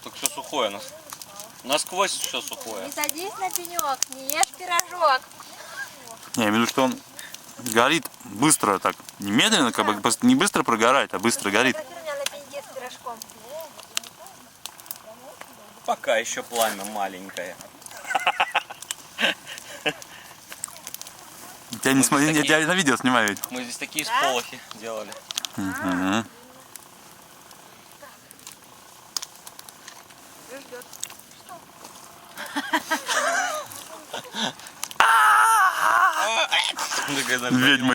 так все сухое. Насквозь все сухое. Не садись на пенек, не ешь пирожок. Не, я имею в виду, что он горит быстро так. Не медленно, как бы не быстро прогорает, а быстро горит. Посмотри меня на пеньке с пирожком. Пока еще пламя маленькое. Я не смотрю, я тебя на видео снимаю ведь. Мы здесь такие сполохи делали. Мгм. Ждет. Ведьма.